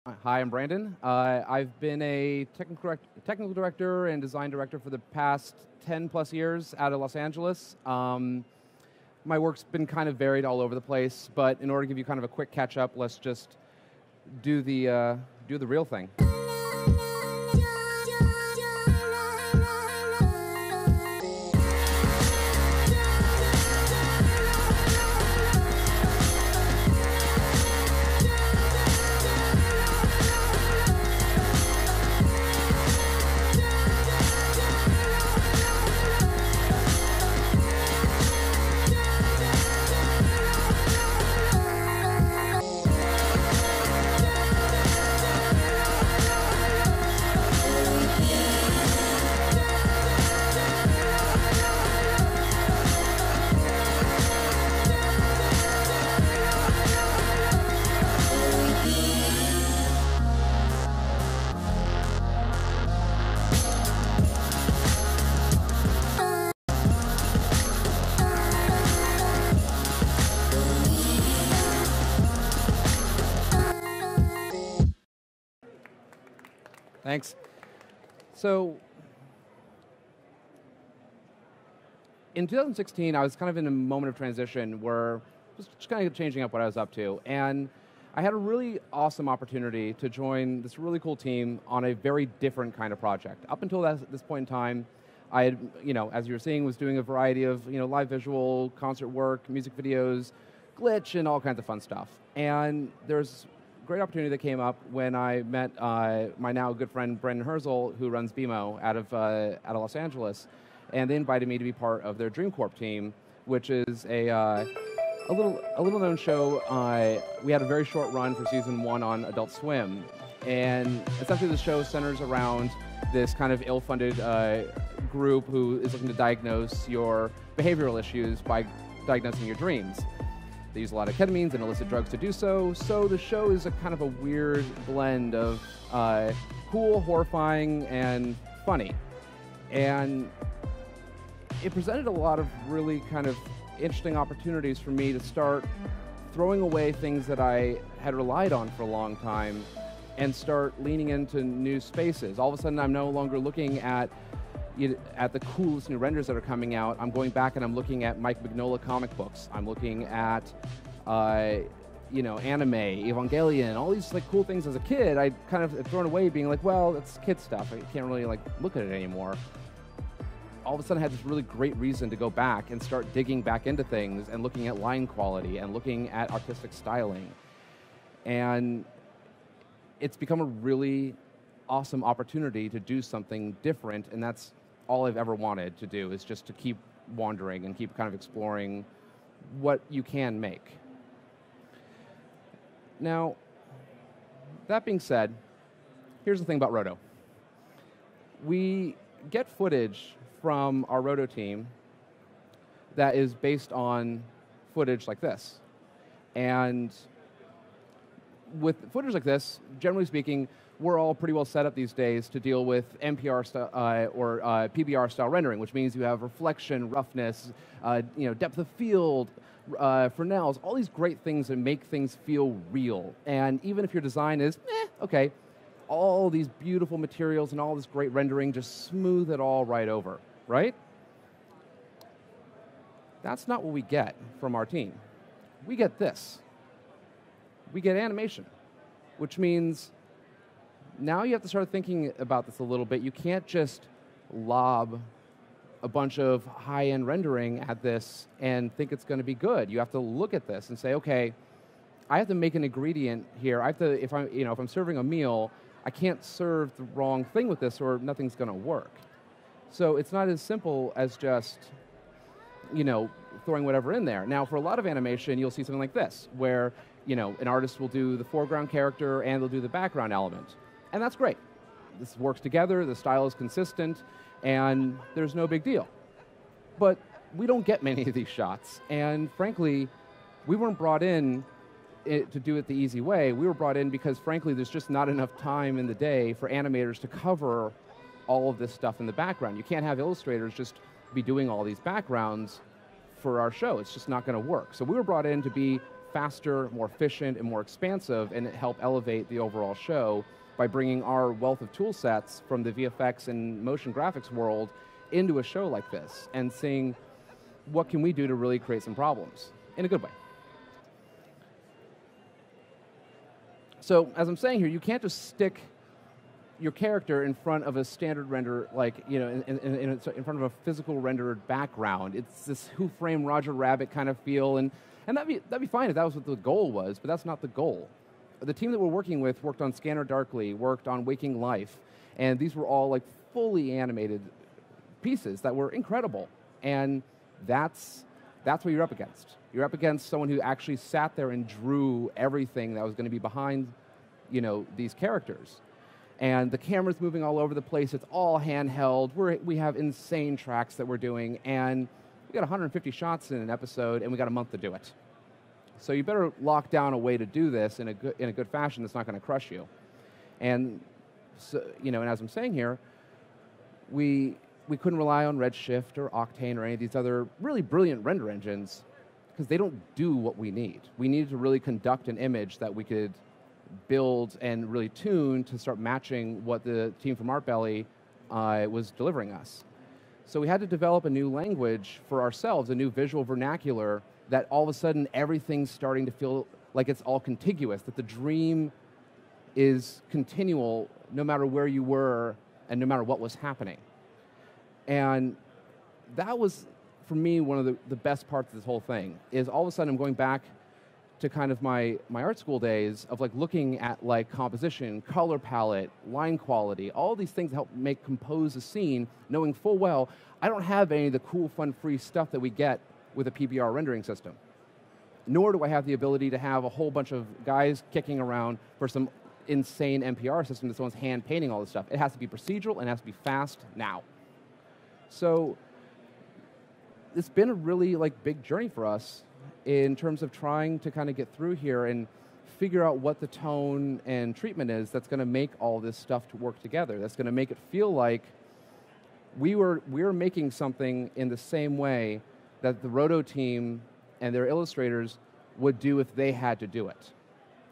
Hi, I'm Brandon. I've been a technical director and design director for the past 10 plus years out of Los Angeles. My work's been kind of varied all over the place, but in order to give you kind of a quick catch up, let's just do the real thing. Thanks. So, in 2016, I was kind of in a moment of transition where I was just kind of changing up what I was up to. And I had a really awesome opportunity to join this really cool team on a very different kind of project. Up until this point in time, I had, as you were seeing, was doing a variety of, live visual, concert work, music videos, glitch, and all kinds of fun stuff. And there's great opportunity that came up when I met my now good friend Brendan Herzl, who runs BMO out of Los Angeles, and they invited me to be part of their Dream Corp team, which is a little known show. We had a very short run for season 1 on Adult Swim, and essentially the show centers around this kind of ill-funded group who is looking to diagnose your behavioral issues by diagnosing your dreams. They use a lot of ketamines and illicit drugs to do so, so the show is a kind of a weird blend of cool, horrifying, and funny. And it presented a lot of really kind of interesting opportunities for me to start throwing away things that I had relied on for a long time and start leaning into new spaces. All of a sudden, I'm no longer looking at the coolest new renders that are coming out. I'm going back and I'm looking at Mike Mignola comic books. I'm looking at, anime, Evangelion, all these like cool things as a kid. I kind of had thrown away, being like, well, that's kid stuff. I can't really like look at it anymore. All of a sudden, I had this really great reason to go back and start digging back into things and looking at line quality and looking at artistic styling. And it's become a really awesome opportunity to do something different, and that's all I've ever wanted to do, is just to keep wandering and keep kind of exploring what you can make. Now, that being said, here's the thing about Roto. We get footage from our Roto team that is based on footage like this. And with footage like this, generally speaking, we're all pretty well set up these days to deal with NPR-style or PBR-style rendering, which means you have reflection, roughness, depth of field, Fresnels, all these great things that make things feel real. And even if your design is, okay, all these beautiful materials and all this great rendering, just smooth it all right over, right? That's not what we get from our team. We get this. We get animation, which means now you have to start thinking about this a little bit. You can't just lob a bunch of high-end rendering at this and think it's going to be good. You have to look at this and say, okay, I have to make an ingredient here. I have to, if I'm serving a meal, I can't serve the wrong thing with this or nothing's going to work. So it's not as simple as just, throwing whatever in there. Now, for a lot of animation, you'll see something like this, where, an artist will do the foreground character and they'll do the background element. And that's great. This works together, the style is consistent, and there's no big deal. But we don't get many of these shots, and frankly, we weren't brought in to do it the easy way. We were brought in because, frankly, there's just not enough time in the day for animators to cover all of this stuff in the background. You can't have illustrators just be doing all these backgrounds for our show. It's just not going to work. So we were brought in to be faster, more efficient, and more expansive, and help elevate the overall show by bringing our wealth of tool sets from the VFX and motion graphics world into a show like this, and seeing what can we do to really create some problems in a good way. So, as I'm saying here, you can't just stick your character in front of a standard render, like, in front of a physical rendered background. It's this Who Framed Roger Rabbit kind of feel, and that'd be fine if that was what the goal was, but that's not the goal. The team that we're working with worked on Scanner Darkly, worked on Waking Life, and these were all like fully animated pieces that were incredible. And that's what you're up against. You're up against someone who actually sat there and drew everything that was going to be behind, these characters. And the camera's moving all over the place. It's all handheld. We have insane tracks that we're doing, and we got 150 shots in an episode, and we got a month to do it. So you better lock down a way to do this in a good fashion that's not going to crush you. And so, and as I'm saying here, we couldn't rely on Redshift or Octane or any of these other really brilliant render engines because they don't do what we need. We needed to really conduct an image that we could build and really tune to start matching what the team from ArtBelly was delivering us. So we had to develop a new language for ourselves, a new visual vernacular, that all of a sudden everything's starting to feel like it's all contiguous, that the dream is continual no matter where you were and no matter what was happening. And that was, for me, one of the best parts of this whole thing, is all of a sudden I'm going back to kind of my art school days of like looking at like composition, color palette, line quality, all these things that help compose a scene, knowing full well I don't have any of the cool, fun, free stuff that we get with a PBR rendering system. Nor do I have the ability to have a whole bunch of guys kicking around for some insane NPR system that someone's hand painting all this stuff. It has to be procedural and it has to be fast now. So it's been a really like big journey for us in terms of trying to kind of get through here and figure out what the tone and treatment is that's going to make all this stuff to work together. That's going to make it feel like we're making something in the same way that the Roto team and their illustrators would do if they had to do it.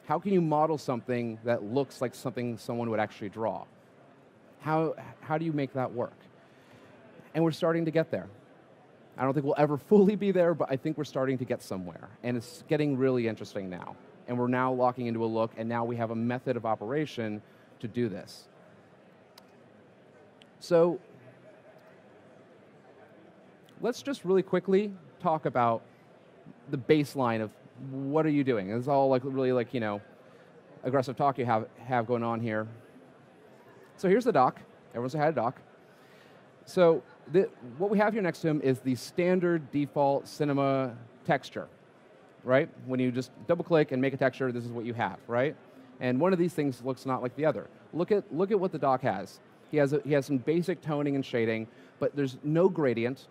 How can you model something that looks like something someone would actually draw? How do you make that work? And we're starting to get there. I don't think we'll ever fully be there, but I think we're starting to get somewhere. And it's getting really interesting now. And we're now locking into a look, and now we have a method of operation to do this. So let's just really quickly talk about the baseline of what are you doing. It's all like really like, aggressive talk you have going on here. So here's the dock. Everyone's had a dock. So what we have here next to him is the standard default cinema texture, right? When you just double click and make a texture, this is what you have, right? And one of these things looks not like the other. Look at what the dock has. He has some basic toning and shading, but there's no gradient,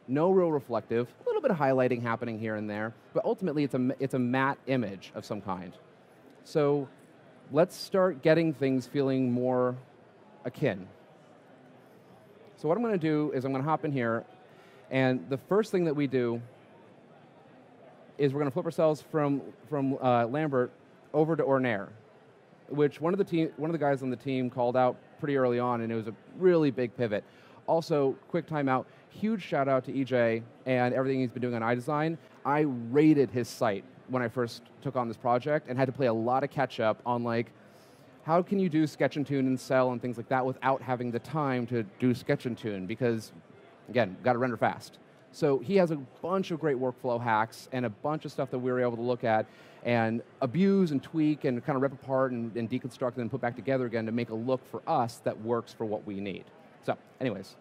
no real reflective, a little bit of highlighting happening here and there, but ultimately it's a matte image of some kind. So let's start getting things feeling more akin. So what I'm going to do is I'm going to hop in here, and the first thing that we do is we're going to flip ourselves from Lambert over to Oren-Nayer, which one of the guys on the team called out pretty early on, and it was a really big pivot. Also, quick timeout, huge shout out to EJ and everything he's been doing on iDesign. I raided his site when I first took on this project and had to play a lot of catch up on like, how can you do sketch and tune and cell and things like that without having the time to do sketch and tune? Because, again, got to render fast. So he has a bunch of great workflow hacks and a bunch of stuff that we were able to look at and abuse and tweak and kind of rip apart and deconstruct and then put back together again to make a look for us that works for what we need. So, anyways.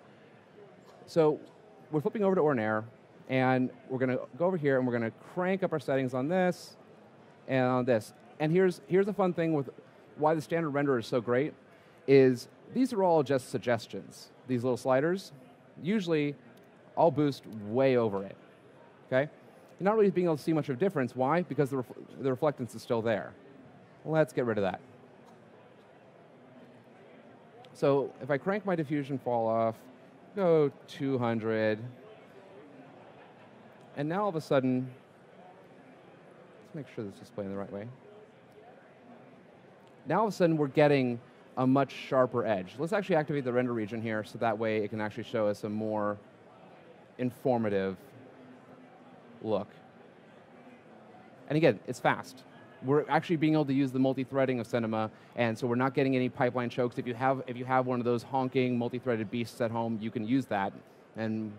So we're flipping over to Oren-Nayer, and we're going to go over here and we're going to crank up our settings on this and on this. And here's the fun thing with why the standard renderer is so great is these are all just suggestions. These little sliders, usually I'll boost way over it, okay? You're not really being able to see much of a difference. Why? Because the reflectance is still there. Let's get rid of that. So if I crank my diffusion fall off, go 200, and now all of a sudden, make sure this is displaying the right way. Now all of a sudden we're getting a much sharper edge. Let's actually activate the render region here so that way it can actually show us a more informative look. And again, it's fast. We're actually being able to use the multi-threading of Cinema, and so we're not getting any pipeline chokes. If you have one of those honking multi-threaded beasts at home, you can use that, and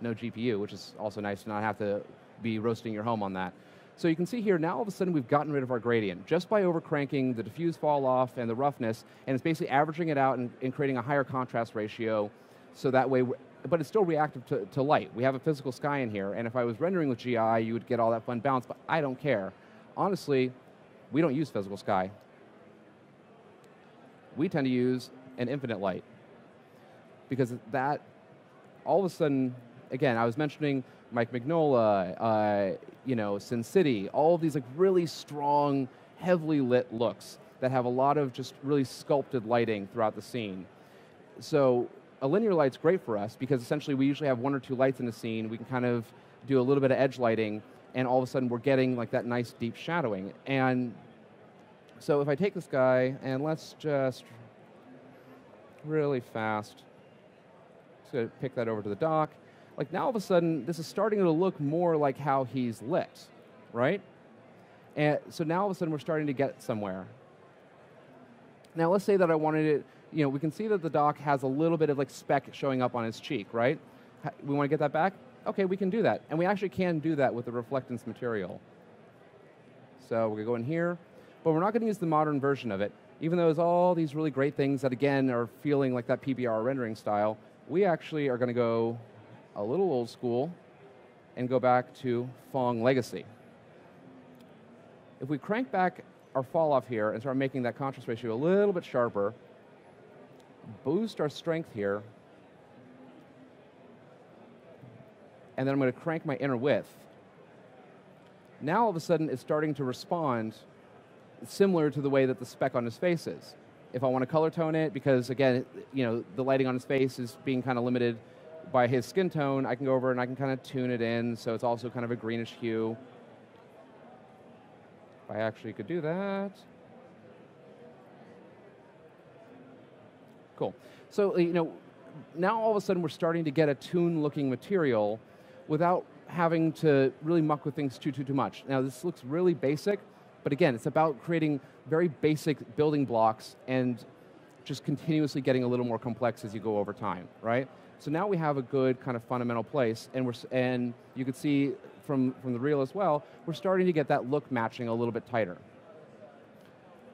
no GPU, which is also nice to not have to be roasting your home on that. So you can see here, now all of a sudden we've gotten rid of our gradient just by overcranking the diffuse fall off and the roughness, and it's basically averaging it out and creating a higher contrast ratio, so that way, but it's still reactive to light. We have a physical sky in here, and if I was rendering with GI, you would get all that fun bounce, but I don't care. Honestly, we don't use physical sky. We tend to use an infinite light, because that, all of a sudden, again, I was mentioning Mike Mignola, Sin City, all of these like really strong, heavily lit looks that have a lot of just really sculpted lighting throughout the scene. So a linear light's great for us because essentially we usually have one or two lights in the scene. We can kind of do a little bit of edge lighting, and all of a sudden we're getting like that nice deep shadowing. And so if I take this guy and let's just really fast, just gonna pick that over to the dock. Like now all of a sudden, this is starting to look more like how he's lit, right? And so now all of a sudden we're starting to get somewhere. Now let's say that I wanted it, we can see that the dock has a little bit of like speck showing up on his cheek, right? We want to get that back? Okay, we can do that. And we actually can do that with the reflectance material. So we're gonna go in here, but we're not gonna use the modern version of it. Even though there's all these really great things that again are feeling like that PBR rendering style, we actually are gonna go a little old school and go back to Phong Legacy. If we crank back our fall off here and start making that contrast ratio a little bit sharper, boost our strength here, and then I'm going to crank my inner width. Now all of a sudden it's starting to respond similar to the way that the speck on his face is. If I want to color tone it, because again, the lighting on his face is being kind of limited by his skin tone, I can go over and I can kind of tune it in so it's also kind of a greenish hue. If I actually could do that. Cool. So, now all of a sudden we're starting to get a toon-looking material without having to really muck with things too much. Now this looks really basic, but again, it's about creating very basic building blocks and just continuously getting a little more complex as you go over time, right? So now we have a good kind of fundamental place, and you can see from the reel as well, we're starting to get that look matching a little bit tighter.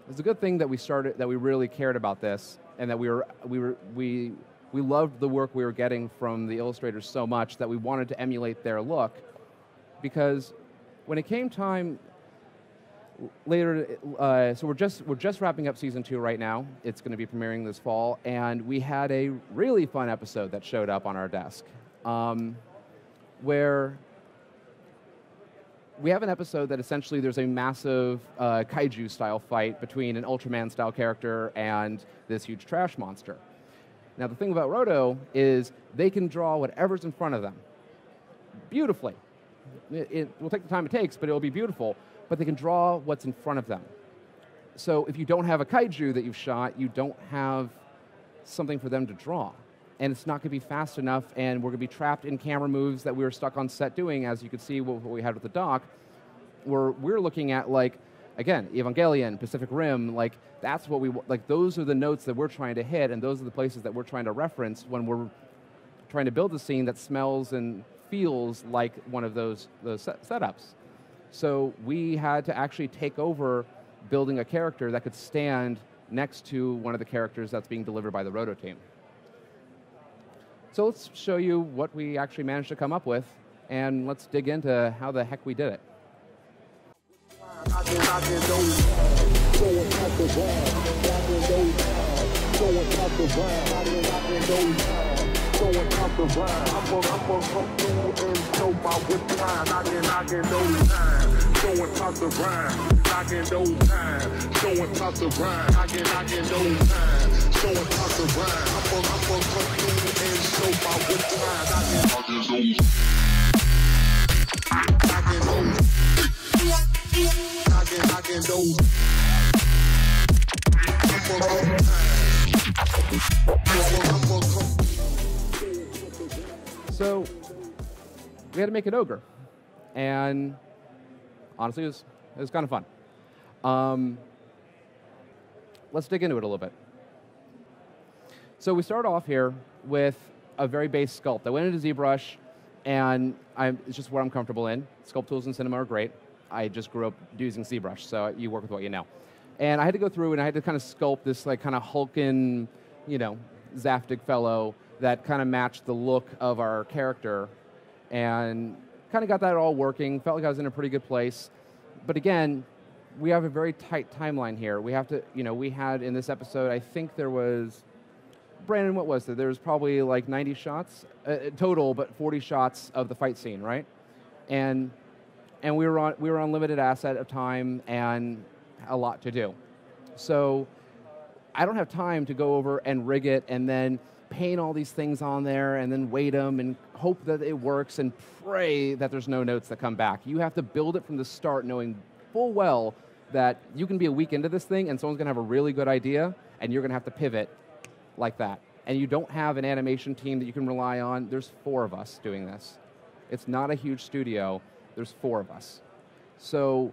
It's a good thing that we really cared about this, and that we loved the work we were getting from the illustrators so much that we wanted to emulate their look, because when it came time later, so we're just wrapping up season 2 right now. It's going to be premiering this fall, and we had a really fun episode that showed up on our desk, where we have an episode that essentially there's a massive kaiju-style fight between an Ultraman-style character and this huge trash monster. Now the thing about Roto is they can draw whatever's in front of them beautifully. It will take the time it takes, but it will be beautiful. But they can draw what's in front of them. So if you don't have a kaiju that you've shot, you don't have something for them to draw. And it's not going to be fast enough, and we're going to be trapped in camera moves that we were stuck on set doing, as you could see what we had with the dock, where we're looking at, like, again, Evangelion, Pacific Rim, like, that's what those are the notes that we're trying to hit, and those are the places that we're trying to reference when we're trying to build a scene that smells and feels like one of those setups. So we had to actually take over building a character that could stand next to one of the characters that's being delivered by the Roto team. So let's show you what we actually managed to come up with, and let's dig into how the heck we did it. I So we had to make an ogre, and honestly, it was kind of fun. Let's dig into it a little bit. So we start off here with a very base sculpt. I went into ZBrush, and it's just what I'm comfortable in. Sculpt tools in Cinema are great. I just grew up using ZBrush, so you work with what you know. And I had to go through and I had to kind of sculpt this like kind of hulking, Zaftig fellow that kind of matched the look of our character, and kind of got that all working. Felt like I was in a pretty good place. But again, we have a very tight timeline here. We have to, we had in this episode, I think there was, Brandon, what was there? There was probably like 90 shots total, but 40 shots of the fight scene, right? And we were on limited asset of time and a lot to do. So I don't have time to go over and rig it and then paint all these things on there and then weight them and hope that it works and pray that there's no notes that come back. You have to build it from the start knowing full well that you can be a week into this thing and someone's going to have a really good idea and you're going to have to pivot like that. And you don't have an animation team that you can rely on. There's 4 of us doing this. It's not a huge studio. There's 4 of us. So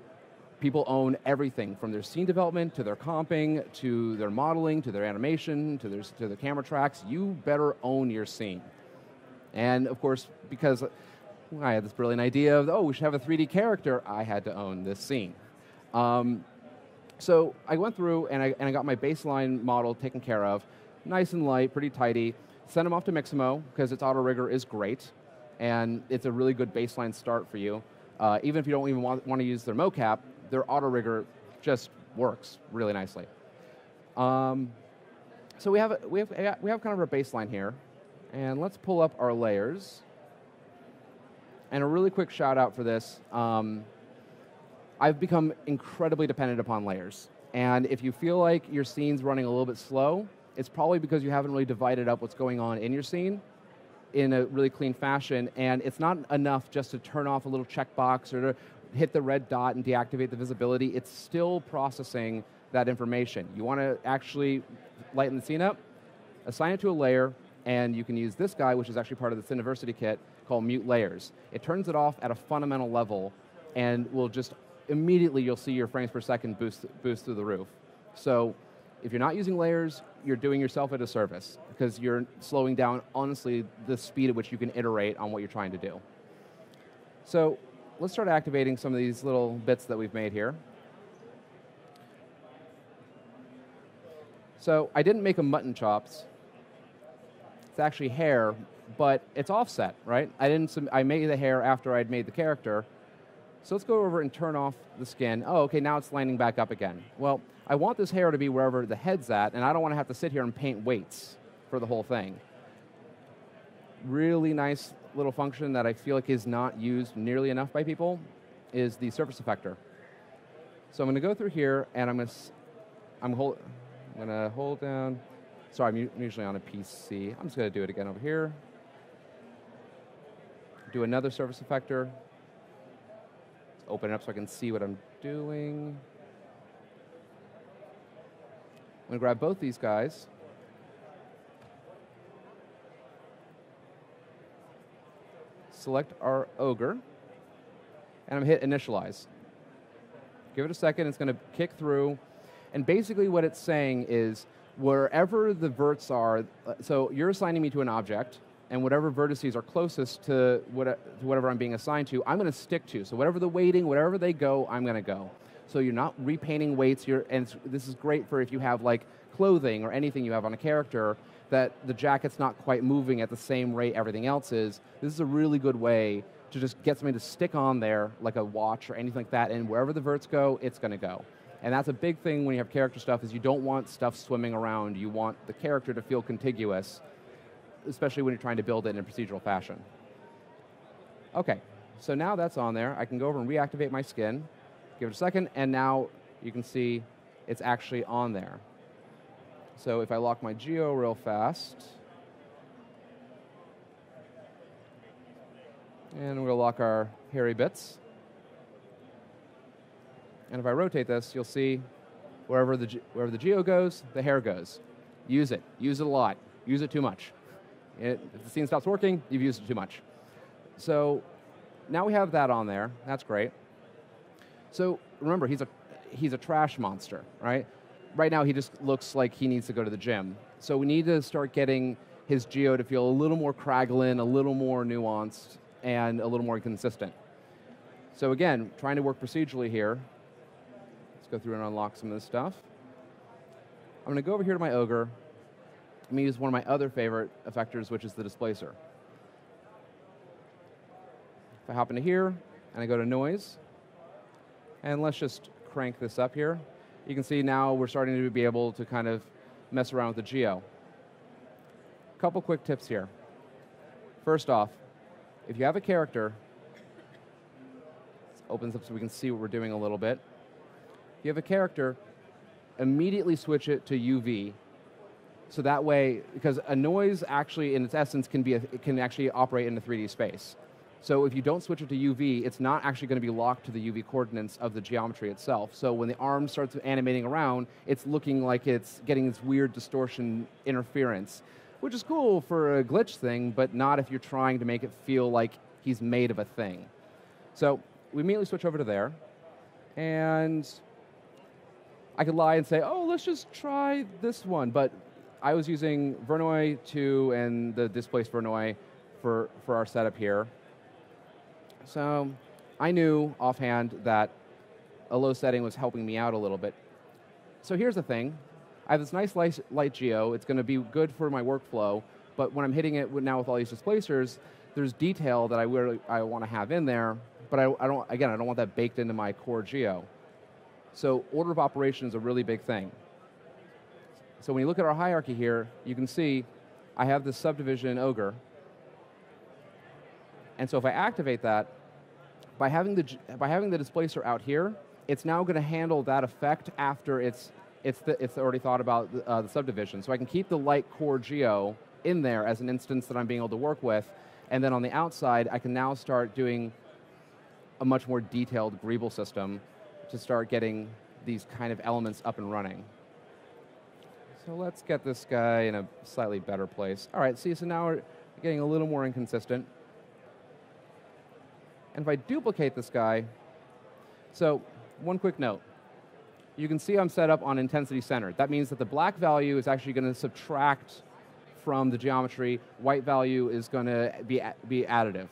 people own everything from their scene development to their comping to their modeling to their animation to their camera tracks. You better own your scene. And of course, because I had this brilliant idea of, we should have a 3D character, I had to own this scene. So I went through and I got my baseline model taken care of, nice and light, pretty tidy. Sent them off to Mixamo because its auto rigger is great, and it's a really good baseline start for you. Even if you don't even want to use their MoCap, their auto rigger just works really nicely. So we have kind of a baseline here, and let's pull up our layers. And a really quick shout out for this. I've become incredibly dependent upon layers. And if you feel like your scene's running a little bit slow, it's probably because you haven't really divided up what's going on in your scene in a really clean fashion. And it's not enough just to turn off a little checkbox or to hit the red dot and deactivate the visibility. It's still processing that information. You want to actually lighten the scene up, assign it to a layer, and you can use this guy, which is actually part of the Cineversity kit, called Mute Layers. It turns it off at a fundamental level, and will just immediately you'll see your frames per second boost through the roof. So if you're not using layers, you're doing yourself a disservice because you're slowing down, honestly, the speed at which you can iterate on what you're trying to do. So let's start activating some of these little bits that we've made here. So I didn't make them mutton chops. It's actually hair, but it's offset, right? I made the hair after I'd made the character. So let's go over and turn off the skin. Oh, okay, now it's lining back up again. Well, I want this hair to be wherever the head's at, and I don't want to have to sit here and paint weights for the whole thing. Really nice little function that I feel like is not used nearly enough by people is the surface effector. So I'm going to go through here, and I'm going to hold down. Sorry, I'm usually on a PC. I'm just going to do it again over here. Do another surface effector. Let's open it up so I can see what I'm doing. I'm going to grab both these guys. Select our ogre. And I'm going to hit initialize. Give it a second. It's going to kick through. And basically what it's saying is wherever the verts are, so you're assigning me to an object, and whatever vertices are closest to whatever I'm being assigned to, I'm going to stick to. So whatever the weighting, wherever they go, I'm going to go. So you're not repainting weights. And this is great for if you have like clothing or anything you have on a character that the jacket's not quite moving at the same rate everything else is. This is a really good way to just get something to stick on there, like a watch or anything like that, and wherever the verts go, it's going to go. And that's a big thing when you have character stuff is you don't want stuff swimming around. You want the character to feel contiguous, especially when you're trying to build it in a procedural fashion. Okay, so now that's on there. I can go over and reactivate my skin. Give it a second, and now you can see it's actually on there. So if I lock my geo real fast, and we'll lock our hairy bits. And if I rotate this, you'll see wherever the geo goes, the hair goes. Use it. Use it a lot. Use it too much. If the scene stops working, you've used it too much. So now we have that on there. That's great. So remember, he's a trash monster, right? Right now, he just looks like he needs to go to the gym. So we need to start getting his geo to feel a little more cragglin, a little more nuanced, and a little more consistent. So again, trying to work procedurally here. Let's go through and unlock some of this stuff. I'm going to go over here to my Ogre. I'm going to use one of my other favorite effectors, which is the displacer. If I hop into here, and I go to noise, and let's just crank this up here. You can see now we're starting to be able to kind of mess around with the geo. A couple quick tips here. First off, if you have a character, this opens up so we can see what we're doing a little bit. If you have a character, immediately switch it to UV. So that way, because a noise actually in its essence can actually operate in a 3D space. So if you don't switch it to UV, it's not actually going to be locked to the UV coordinates of the geometry itself. So when the arm starts animating around, it's looking like it's getting this weird distortion interference, which is cool for a glitch thing, but not if you're trying to make it feel like he's made of a thing. So we immediately switch over to there, and I could lie and say, oh, let's just try this one, but I was using Verneuil 2 and the Displace Verneuil for our setup here. So I knew offhand that a low setting was helping me out a little bit. So here's the thing. I have this nice light geo. It's going to be good for my workflow, but when I'm hitting it now with all these displacers, there's detail that I want to have in there, but I don't want that baked into my core geo. So order of operation is a really big thing. So when you look at our hierarchy here, you can see I have this subdivision in Ogre. And so if I activate that, by having the displacer out here, it's now going to handle that effect after it's already thought about the subdivision. So I can keep the light core geo in there as an instance that I'm being able to work with, and then on the outside, I can now start doing a much more detailed greeble system to start getting these kind of elements up and running. So let's get this guy in a slightly better place. All right, see, so now we're getting a little more inconsistent. And if I duplicate this guy, so one quick note. You can see I'm set up on intensity centered. That means that the black value is actually going to subtract from the geometry. White value is going to be additive.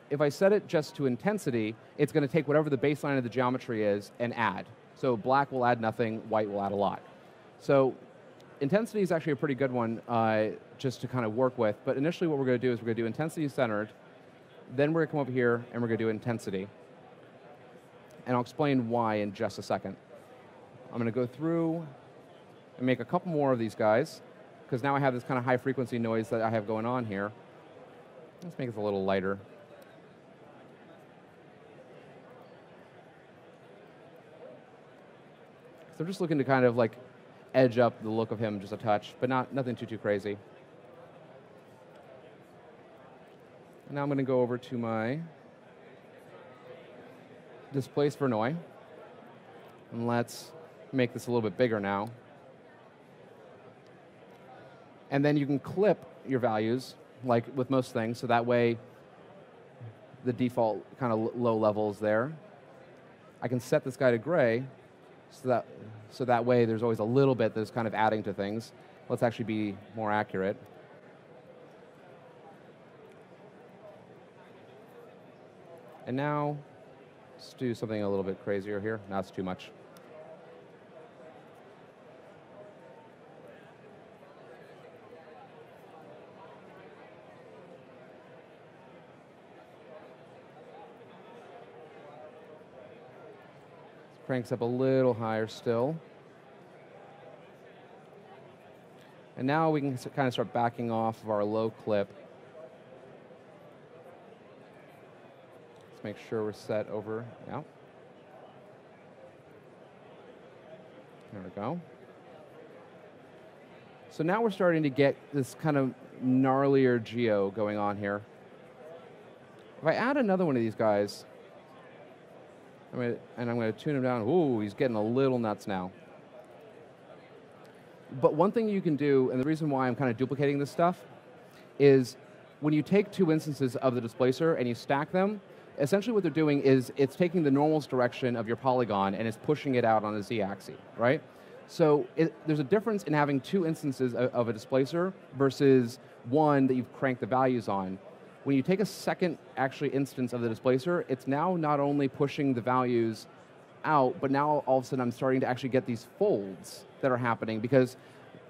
If I set it just to intensity, it's going to take whatever the baseline of the geometry is and add. So black will add nothing, white will add a lot. So intensity is actually a pretty good one just to kind of work with. But initially what we're going to do is we're going to do intensity centered. Then we're going to come over here and we're going to do intensity. And I'll explain why in just a second. I'm going to go through and make a couple more of these guys, because now I have this kind of high frequency noise that I have going on here. Let's make this a little lighter. So I'm just looking to kind of like edge up the look of him just a touch, but nothing too crazy. And now I'm going to go over to my Displace Verneuil, and let's make this a little bit bigger now. And then you can clip your values, like with most things, so that way the default kind of low level is there. I can set this guy to gray, so that way there's always a little bit that's kind of adding to things. Let's actually be more accurate. And now, let's do something a little bit crazier here. Now it's too much. This cranks up a little higher still. And now we can kind of start backing off of our low clip. Make sure we're set over, yeah. There we go. So now we're starting to get this kind of gnarlier geo going on here. If I add another one of these guys, And I'm going to tune him down. Ooh, he's getting a little nuts now. But one thing you can do, and the reason why I'm kind of duplicating this stuff, is when you take two instances of the displacer and you stack them, essentially what they're doing is it's taking the normal's direction of your polygon and it's pushing it out on the z-axis, right? So there's a difference in having two instances of a displacer versus one that you've cranked the values on. When you take a second actually instance of the displacer, it's now not only pushing the values out, but now all of a sudden I'm starting to actually get these folds that are happening because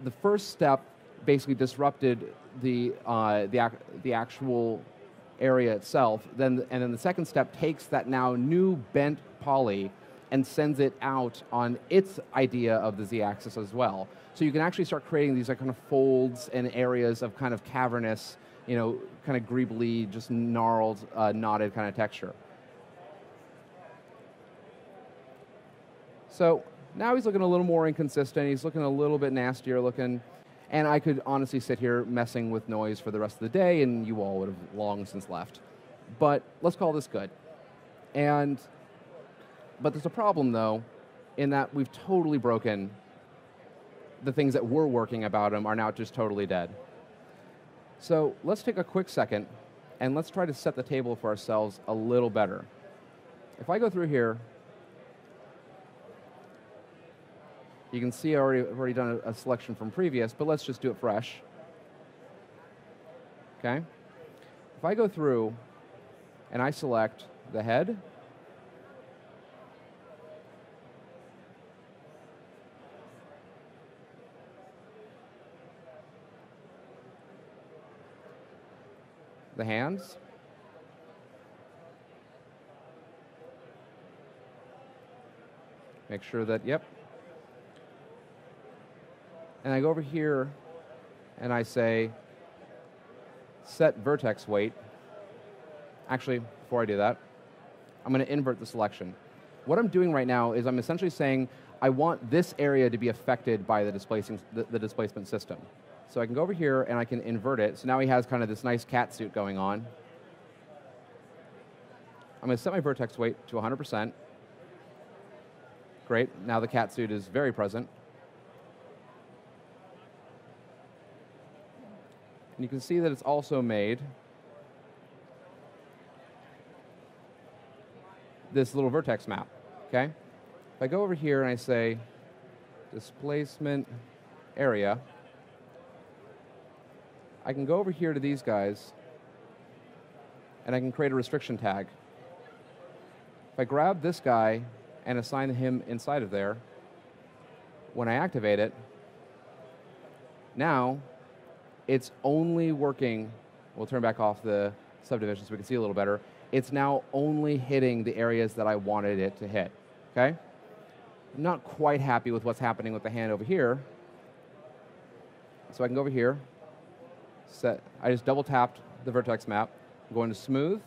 the first step basically disrupted the actual area itself. And then the second step takes that now new bent poly and sends it out on its idea of the z-axis as well. So you can actually start creating these kind of folds and areas of kind of cavernous, kind of greebly, just gnarled, knotted kind of texture. So now he's looking a little more inconsistent. He's looking a little bit nastier looking. And I could honestly sit here messing with noise for the rest of the day, and you all would have long since left. But let's call this good. But there's a problem, though, in that we've totally broken the things that were working about him are now just totally dead. So let's take a quick second, and let's try to set the table for ourselves a little better. If I go through here, you can see I've already done a selection from previous, but let's just do it fresh. Okay? If I go through and I select the head, the hands, make sure that, yep. And I go over here and I say, set vertex weight. Actually, before I do that, I'm going to invert the selection. What I'm doing right now is I'm essentially saying I want this area to be affected by the displacement system. So I can go over here and I can invert it. So now he has kind of this nice cat suit going on. I'm going to set my vertex weight to 100%. Great. Now the cat suit is very present. And you can see that it's also made this little vertex map, okay? If I go over here and I say displacement area, I can go over here to these guys and I can create a restriction tag. If I grab this guy and assign him inside of there, when I activate it, now it's only working, we'll turn back off the subdivision so we can see a little better, it's now only hitting the areas that I wanted it to hit, okay? I'm not quite happy with what's happening with the hand over here, so I can go over here, I just double tapped the vertex map, I'm going to smooth,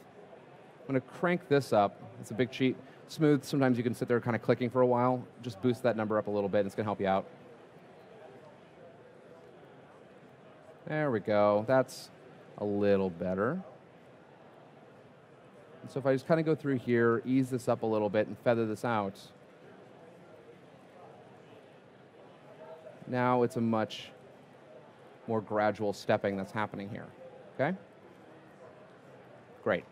I'm going to crank this up, it's a big cheat. Smooth, sometimes you can sit there kind of clicking for a while, just boost that number up a little bit, and it's going to help you out. There we go. That's a little better. And so if I just kind of go through here, ease this up a little bit, and feather this out, now it's a much more gradual stepping that's happening here. Okay? Great.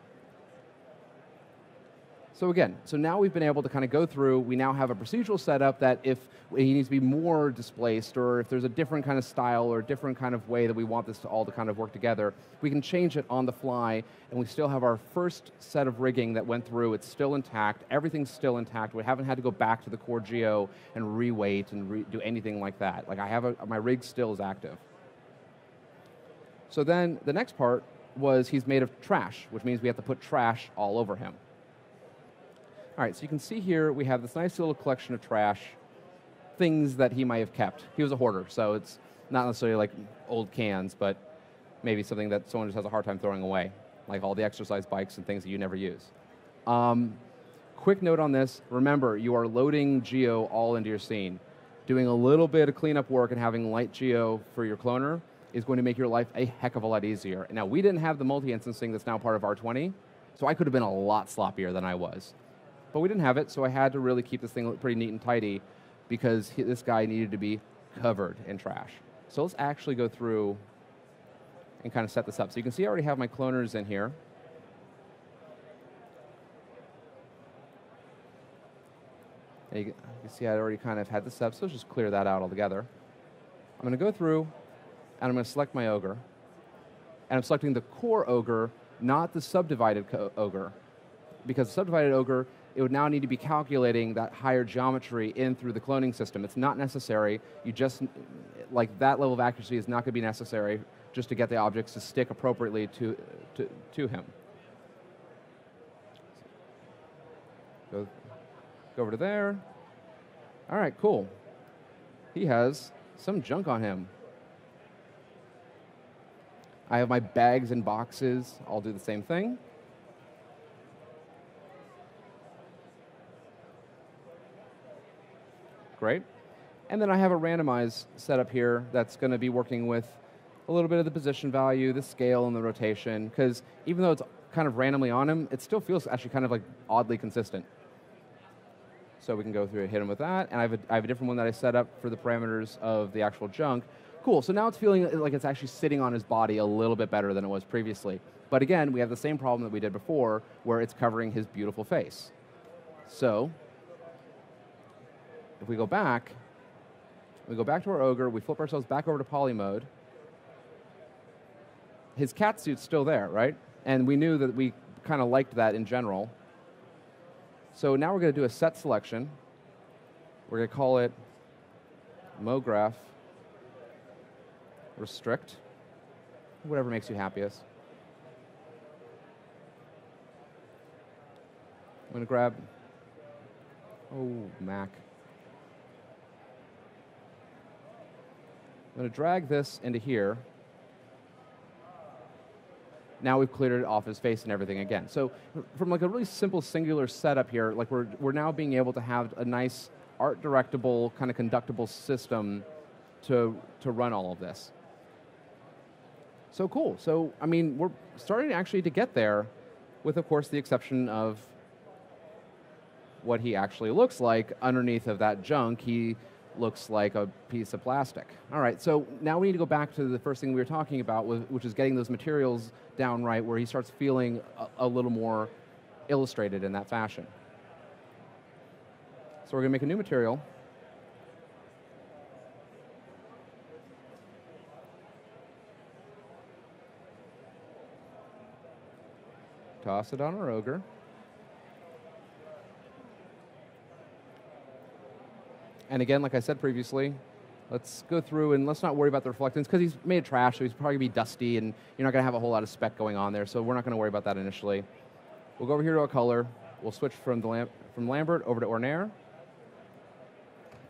So again, so now we've been able to kind of go through, we now have a procedural setup that if he needs to be more displaced or if there's a different kind of style or a different kind of way that we want this to all to kind of work together, we can change it on the fly and we still have our first set of rigging that went through, it's still intact, everything's still intact, we haven't had to go back to the core geo and reweight and do anything like that. Like I have my rig still is active. So then the next part was he's made of trash, which means we have to put trash all over him. All right, so you can see here we have this nice little collection of trash, things that he might have kept. He was a hoarder, so it's not necessarily like old cans, but maybe something that someone just has a hard time throwing away, like all the exercise bikes and things that you never use. Quick note on this, remember, you are loading geo all into your scene. Doing a little bit of cleanup work and having light geo for your cloner is going to make your life a heck of a lot easier. Now, we didn't have the multi-instancing that's now part of R20, so I could have been a lot sloppier than I was. But we didn't have it, so I had to really keep this thing pretty neat and tidy because this guy needed to be covered in trash. So let's actually go through and kind of set this up. So you can see I already have my cloners in here. And you can see I already kind of had this up, so let's just clear that out altogether. I'm going to go through, and I'm going to select my ogre. And I'm selecting the core ogre, not the subdivided ogre. Because the subdivided ogre, it would now need to be calculating that higher geometry in through the cloning system. It's not necessary. You just, like, that level of accuracy is not going to be necessary just to get the objects to stick appropriately to him. Go over to there. All right, cool. He has some junk on him. I have my bags and boxes. I'll do the same thing. Great. And then I have a randomize setup here that's going to be working with a little bit of the position value, the scale, and the rotation, because even though it's kind of randomly on him, it still feels actually kind of like oddly consistent. So we can go through and hit him with that. And I have a different one that I set up for the parameters of the actual junk. Cool, so now it's feeling like it's actually sitting on his body a little bit better than it was previously. But again, we have the same problem that we did before, where it's covering his beautiful face. So if we go back to our ogre, we flip ourselves back over to poly mode. His cat suit's still there, right? And we knew that we kind of liked that in general. So now we're going to do a set selection. We're going to call it MoGraph restrict, whatever makes you happiest. I'm going to grab, Mac. I'm going to drag this into here. Now we've cleared it off his face and everything again. So from like a really simple singular setup here, like we're now being able to have a nice art directable, kind of conductible system to run all of this. So cool. So, I mean, we're starting actually to get there with, of course, the exception of what he actually looks like underneath of that junk. He looks like a piece of plastic. All right, so now we need to go back to the first thing we were talking about, which is getting those materials down right, where he starts feeling a little more illustrated in that fashion. So we're going to make a new material. Toss it on our ogre. And again, like I said previously, let's go through and let's not worry about the reflectance, because he's made of trash, so he's probably going to be dusty, and you're not going to have a whole lot of spec going on there, so we're not going to worry about that initially. We'll go over here to our color. We'll switch from Lambert over to Oren-Nayer.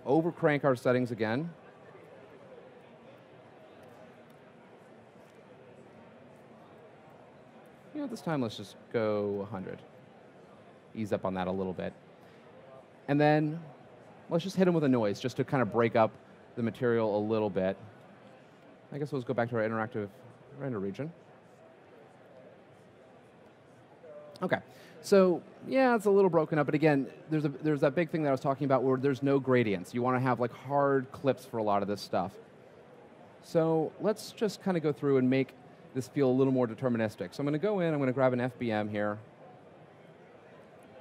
Overcrank our settings again. You know, this time let's just go 100. Ease up on that a little bit. And then let's just hit him with a noise just to kind of break up the material a little bit. I guess we'll just go back to our interactive render region. Okay, so yeah, it's a little broken up, but again, there's that big thing that I was talking about where there's no gradients. You want to have like hard clips for a lot of this stuff. So let's just kind of go through and make this feel a little more deterministic. So I'm going to go in, I'm going to grab an FBM here.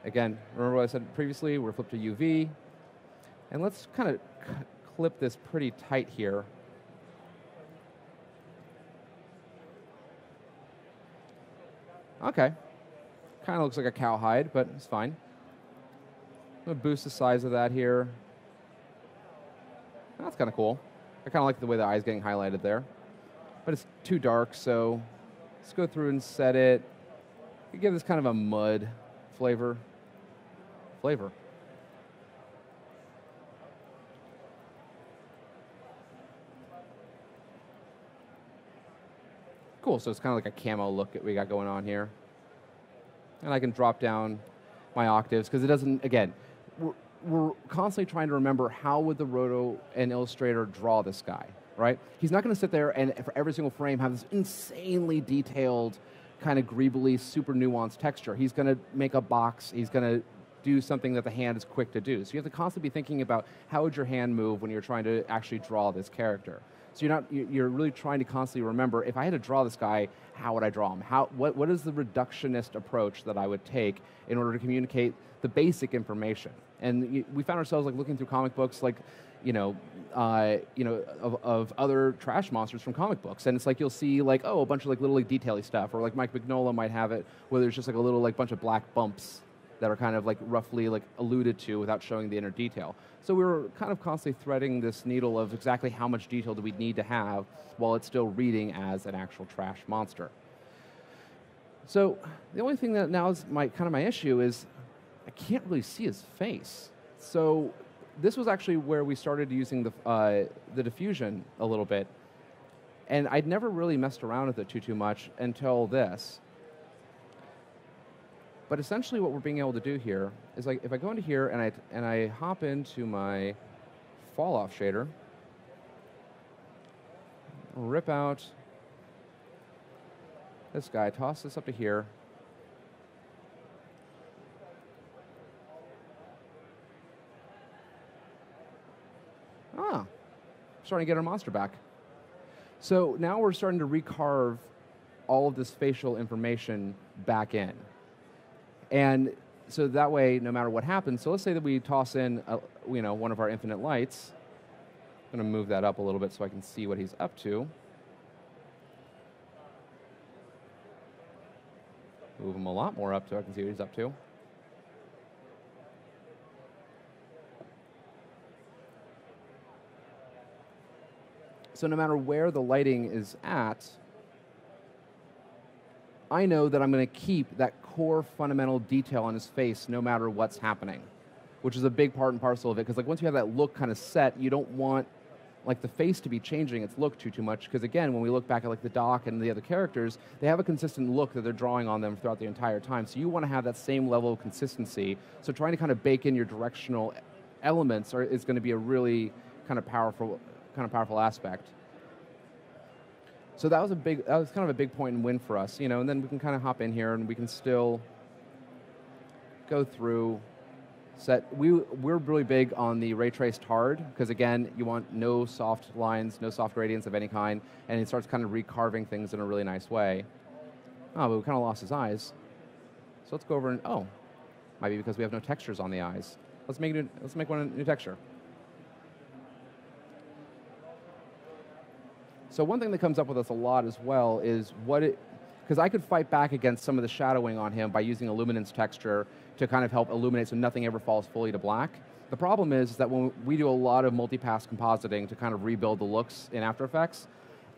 Again, remember what I said previously, we're flipped to UV. And let's kind of clip this pretty tight here. Okay. Kind of looks like a cowhide, but it's fine. I'm going to boost the size of that here. That's kind of cool. I kind of like the way the eye's getting highlighted there. But it's too dark, so let's go through and set it. Give this kind of a mud flavor. Cool, so it's kind of like a camo look that we got going on here. And I can drop down my octaves, because it doesn't, again, we're constantly trying to remember how would the Roto and Illustrator draw this guy, right? He's not going to sit there and for every single frame have this insanely detailed, kind of greebly, super nuanced texture. He's going to make a box, he's going to do something that the hand is quick to do. So you have to constantly be thinking about how would your hand move when you're trying to actually draw this character. So you're really trying to constantly remember, if I had to draw this guy, how would I draw him? What is the reductionist approach that I would take in order to communicate the basic information? And we found ourselves like looking through comic books, like, of other trash monsters from comic books, and it's like you'll see like, oh, a bunch of like little like detaily stuff, or like Mike Mignola might have it where there's just like a little like bunch of black bumps that are kind of like roughly like alluded to without showing the inner detail. So we were kind of constantly threading this needle of exactly how much detail do we need to have while it's still reading as an actual trash monster. So the only thing that now is my issue is I can't really see his face. So this was actually where we started using the diffusion a little bit, and I'd never really messed around with it too much until this. But essentially what we're being able to do here is, like, if I go into here and I hop into my fall off shader, rip out this guy, toss this up to here. Starting to get our monster back. So now we're starting to recarve all of this facial information back in. And so that way, no matter what happens, so let's say that we toss in one of our infinite lights. I'm going to move that up a little bit so I can see what he's up to. Move him a lot more up so I can see what he's up to. So no matter where the lighting is at, I know that I'm going to keep that core fundamental detail on his face no matter what's happening, which is a big part and parcel of it, because like once you have that look kind of set, you don't want like the face to be changing its look too much, because again, when we look back at like the Doc and the other characters, they have a consistent look that they're drawing on them throughout the entire time. So you want to have that same level of consistency. So trying to kind of bake in your directional elements is going to be a really kind of powerful aspect. So that was kind of a big point and win for us, and then we can kind of hop in here and we can still go through set. We're really big on the ray traced hard, because again, you want no soft lines, no soft gradients of any kind, and it starts kind of recarving things in a really nice way. Oh, but we kind of lost his eyes. So let's go over and, might be because we have no textures on the eyes. Let's make one a new texture. So one thing that comes up with us a lot as well is because I could fight back against some of the shadowing on him by using a luminance texture to kind of help illuminate so nothing ever falls fully to black. The problem is that when we do a lot of multipass compositing to kind of rebuild the looks in After Effects,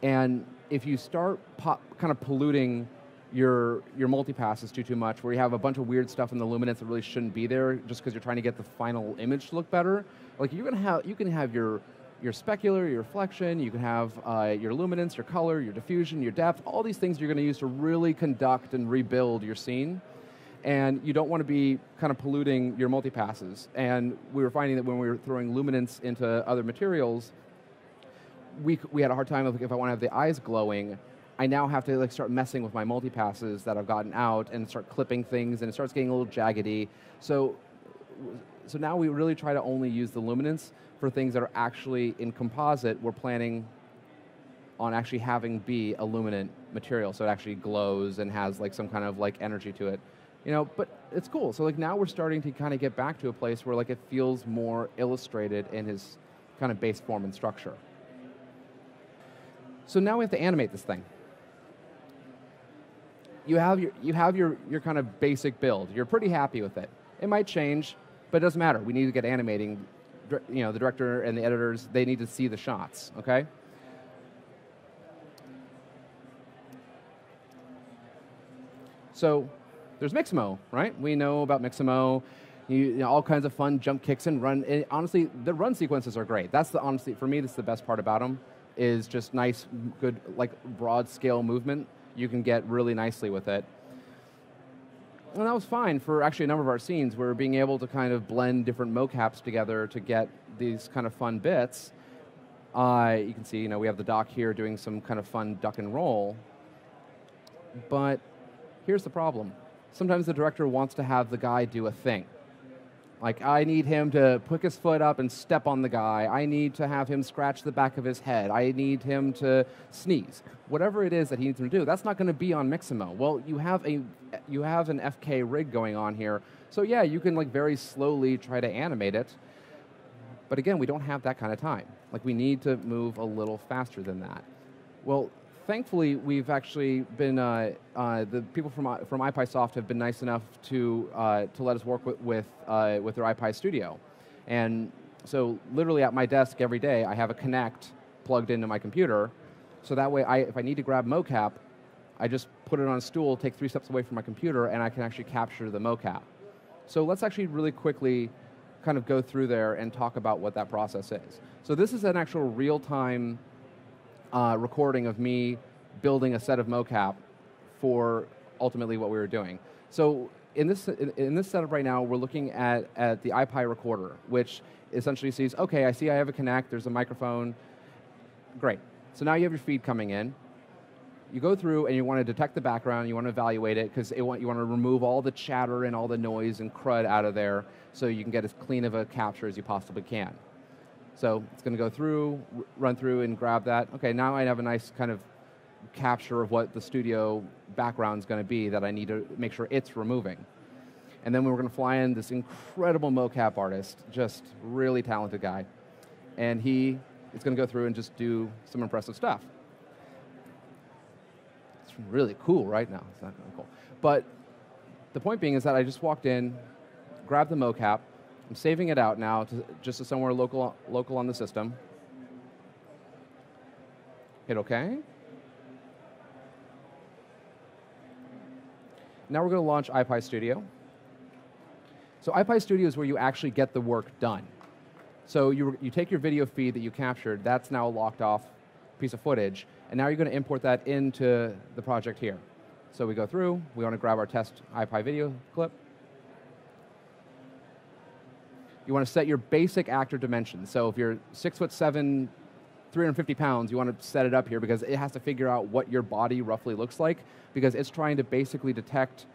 and if you start kind of polluting your multipasses too much, where you have a bunch of weird stuff in the luminance that really shouldn't be there just because you're trying to get the final image to look better, like you can have your specular, your reflection, you can have your luminance, your color, your diffusion, your depth, all these things you're going to use to really conduct and rebuild your scene. And you don't want to be kind of polluting your multipasses. And we were finding that when we were throwing luminance into other materials, we had a hard time if I want to have the eyes glowing, I now have to like start messing with my multipasses that I've gotten out and start clipping things, and it starts getting a little jaggedy. So now we really try to only use the luminance for things that are actually in composite. We're planning on actually having be a luminant material, so it actually glows and has like some kind of like energy to it, but it's cool. So like now we're starting to kind of get back to a place where like it feels more illustrated in his kind of base form and structure. So now we have to animate this thing. You have your kind of basic build. You're pretty happy with it. It might change, but it doesn't matter. We need to get animating. The director and the editors, they need to see the shots, okay? So there's Mixamo, right? We know about Mixamo, all kinds of fun jump kicks and run. And honestly, the run sequences are great. For me, that's the best part about them, is just nice, good, like broad scale movement. You can get really nicely with it. And that was fine for actually a number of our scenes. We were being able to kind of blend different mocaps together to get these kind of fun bits. You can see, we have the Doc here doing some kind of fun duck and roll. But here's the problem. Sometimes the director wants to have the guy do a thing. Like, I need him to pick his foot up and step on the guy. I need to have him scratch the back of his head. I need him to sneeze. Whatever it is that he needs him to do, that's not going to be on Mixamo. Well, you have an FK rig going on here, so yeah, you can like very slowly try to animate it. But again, we don't have that kind of time. Like, we need to move a little faster than that. Well, thankfully, we've actually been, the people from iPySoft have been nice enough to let us work with their iPy Studio. And so literally at my desk every day, I have a Connect plugged into my computer. So that way, if I need to grab MoCap, I just put it on a stool, take 3 steps away from my computer, and I can actually capture the MoCap. So let's actually really quickly kind of go through there and talk about what that process is. So this is an actual real-time recording of me building a set of MoCap for ultimately what we were doing. So in this setup right now, we're looking at the iPy recorder, which essentially sees, okay, I see I have a Connect, there's a microphone. Great. So now you have your feed coming in. You go through and you want to detect the background, you want to evaluate it, because you want to remove all the chatter and all the noise and crud out of there so you can get as clean of a capture as you possibly can. So it's going to go through, run through and grab that. Okay, now I have a nice kind of capture of what the studio background is going to be that I need to make sure it's removing. And then we're going to fly in this incredible MoCap artist, just really talented guy. And he is going to go through and just do some impressive stuff. It's really cool right now. It's not really cool. But the point being is that I just walked in, grabbed the MoCap. I'm saving it out now just to somewhere local on the system. Hit OK. Now we're going to launch iPy Studio. So iPy Studio is where you actually get the work done. So you take your video feed that you captured. That's now a locked off piece of footage. And now you're going to import that into the project here. So we go through. We want to grab our test iPy video clip. You want to set your basic actor dimensions. So if you're 6'7", 350 pounds, you want to set it up here because it has to figure out what your body roughly looks like, because it's trying to basically detect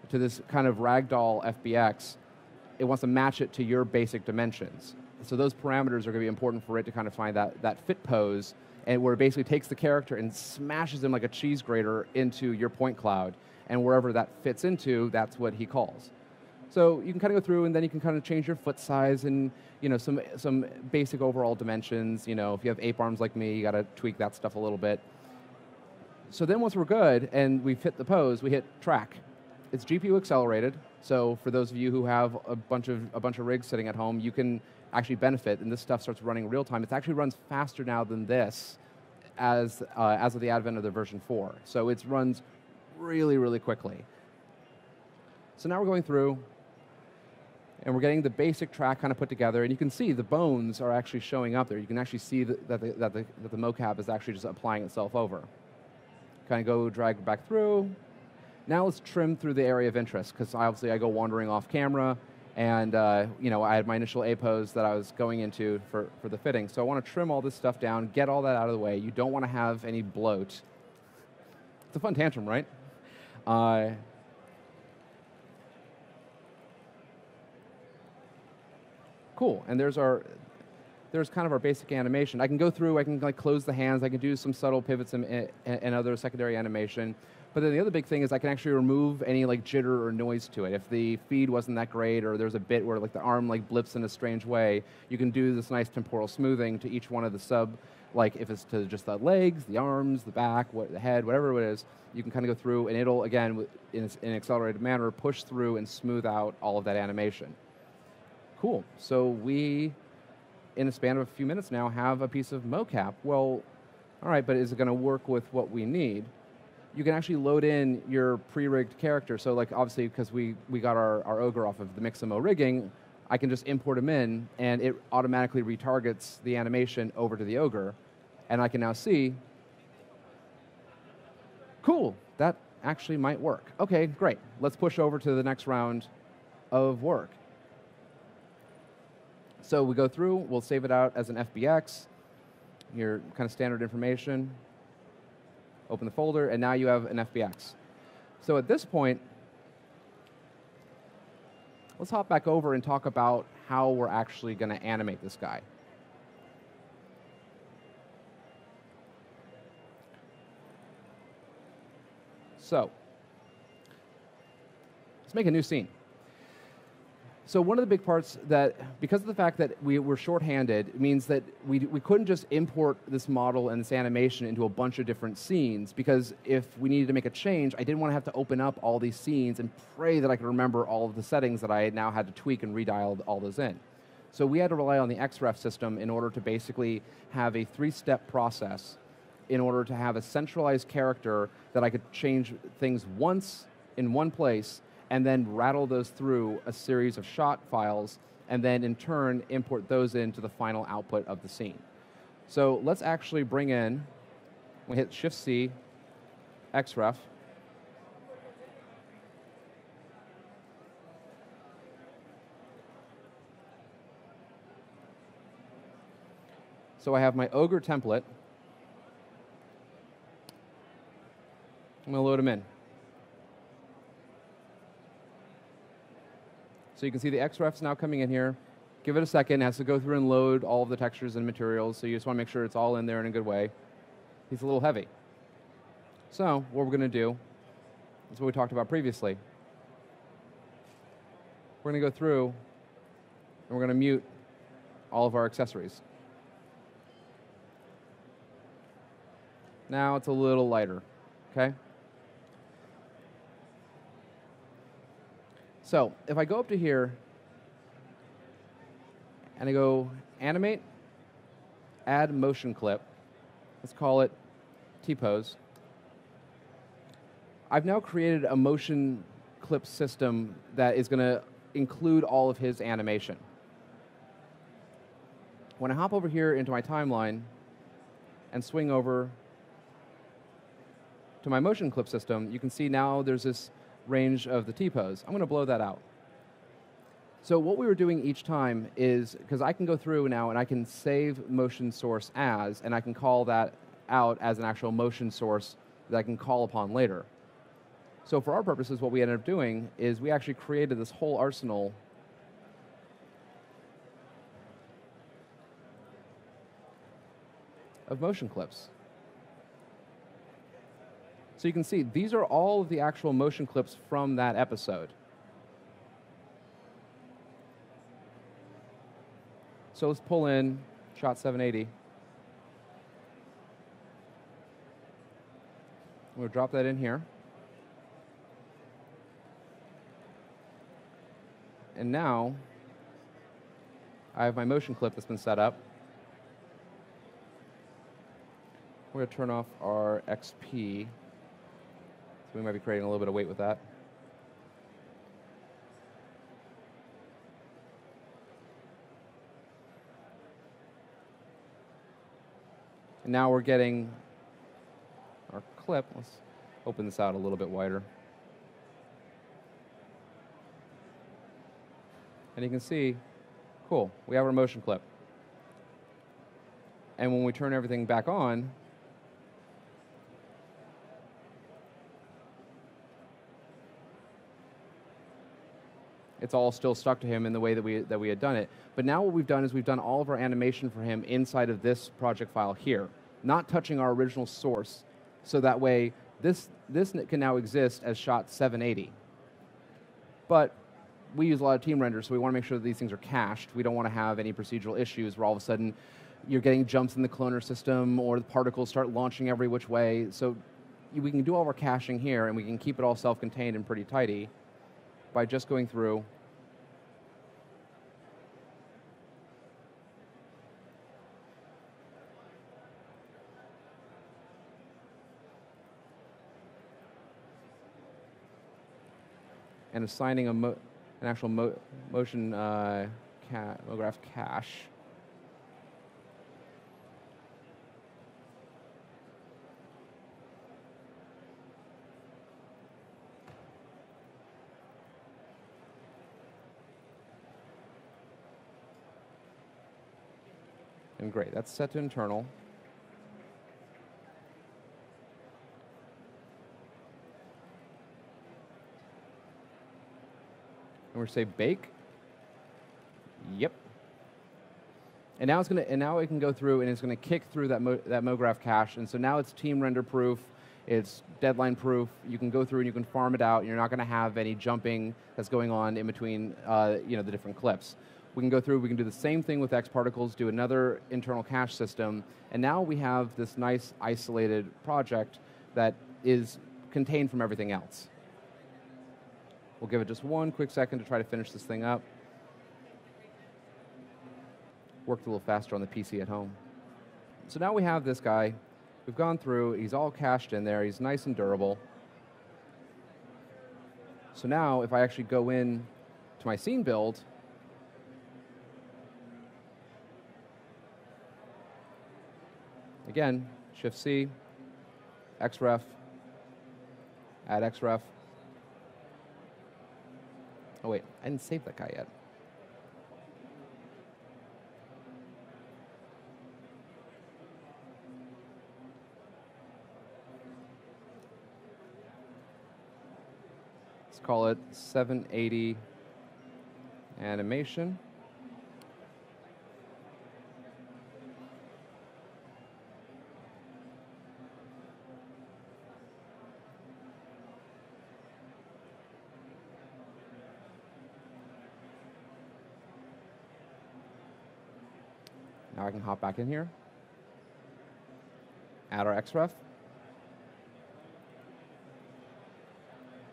to this kind of ragdoll FBX. It wants to match it to your basic dimensions. So those parameters are going to be important for it to kind of find that fit pose, and where it basically takes the character and smashes him like a cheese grater into your point cloud, and wherever that fits into, that's what he calls. So you can kind of go through, and then you can kind of change your foot size and some basic overall dimensions. If you have ape arms like me, you got to tweak that stuff a little bit. So then once we're good and we've hit the pose, we hit track. It's GPU accelerated. So for those of you who have a bunch of rigs sitting at home, you can actually benefit, and this stuff starts running real time. It actually runs faster now than this as of the advent of the version 4. So it runs really, really quickly. So now we're going through, and we're getting the basic track kind of put together, and you can see the bones are actually showing up there. You can actually see that the MoCap is actually just applying itself over. Kind of go drag back through. Now let's trim through the area of interest, because obviously I go wandering off camera, and I had my initial A pose that I was going into for the fitting. So I want to trim all this stuff down, get all that out of the way. You don't want to have any bloat. It's a fun tantrum, right? Cool, and there's kind of our basic animation. I can go through, I can like close the hands, I can do some subtle pivots and other secondary animation. But then the other big thing is I can actually remove any like jitter or noise to it. If the feed wasn't that great, or there's a bit where like the arm like blips in a strange way, you can do this nice temporal smoothing to each one of the sub, like if it's to just the legs, the arms, the back, the head, whatever it is, you can kind of go through, and it'll, again, in an accelerated manner, push through and smooth out all of that animation. Cool. So we, in a span of a few minutes now, have a piece of MoCap. Well, all right, but is it going to work with what we need? You can actually load in your pre-rigged character. So like obviously, because we got our Ogre off of the Mixamo rigging, I can just import him in, and it automatically retargets the animation over to the Ogre. And I can now see, cool, that actually might work. Okay, great. Let's push over to the next round of work. So we go through, we'll save it out as an FBX, your kind of standard information. Open the folder, and now you have an FBX. So at this point, let's hop back over and talk about how we're actually going to animate this guy. So, let's make a new scene. So one of the big parts that, because of the fact that we were shorthanded, it means that we couldn't just import this model and this animation into a bunch of different scenes, because if we needed to make a change, I didn't want to have to open up all these scenes and pray that I could remember all of the settings that I now had to tweak and redial all those in. So we had to rely on the Xref system in order to basically have a 3-step process in order to have a centralized character that I could change things once in one place and then rattle those through a series of shot files, and then in turn import those into the final output of the scene. So let's actually bring in, we hit Shift-C, Xref. So I have my Ogre template. I'm going to load them in. So you can see the Xrefs now coming in here. Give it a second. It has to go through and load all of the textures and materials, so you just want to make sure it's all in there in a good way. He's a little heavy. So what we're going to do is what we talked about previously. We're going to go through, and we're going to mute all of our accessories. Now it's a little lighter, okay? So if I go up to here and I go animate, add motion clip, let's call it T-pose. I've now created a motion clip system that is going to include all of his animation. When I hop over here into my timeline and swing over to my motion clip system, you can see now there's this range of the T-pose. I'm going to blow that out. So what we were doing each time is, because I can go through now and I can save motion source as, and I can call that out as an actual motion source that I can call upon later. So for our purposes, what we ended up doing is we actually created this whole arsenal of motion clips. So you can see, these are all of the actual motion clips from that episode. So let's pull in shot 780. We'll drop that in here. And now, I have my motion clip that's been set up. We're going to turn off our XP. So we might be creating a little bit of weight with that. And now we're getting our clip. Let's open this out a little bit wider. And you can see, cool, we have our motion clip. And when we turn everything back on, it's all still stuck to him in the way that we had done it. But now what we've done is we've done all of our animation for him inside of this project file here, not touching our original source, so that way this can now exist as shot 780. But we use a lot of team renders, so we want to make sure that these things are cached. We don't want to have any procedural issues where all of a sudden you're getting jumps in the cloner system or the particles start launching every which way. So we can do all of our caching here, and we can keep it all self-contained and pretty tidy by just going through and assigning an actual motion MoGraph cache. And great, that's set to internal. And we're say bake. Yep. And now it's going to, and now it can go through and it's going to kick through that MoGraph cache. And so now it's team render proof, it's deadline proof. You can go through and you can farm it out. And you're not going to have any jumping that's going on in between, the different clips. We can go through. We can do the same thing with X particles. Do another internal cache system, and now we have this nice isolated project that is contained from everything else. We'll give it just one quick second to try to finish this thing up. Worked a little faster on the PC at home. So now we have this guy. We've gone through. He's all cached in there. He's nice and durable. So now if I actually go in to my scene build, again, Shift-C, Xref, add Xref. Oh wait, I didn't save that guy yet. Let's call it 780 animation. Now I can hop back in here, add our Xref,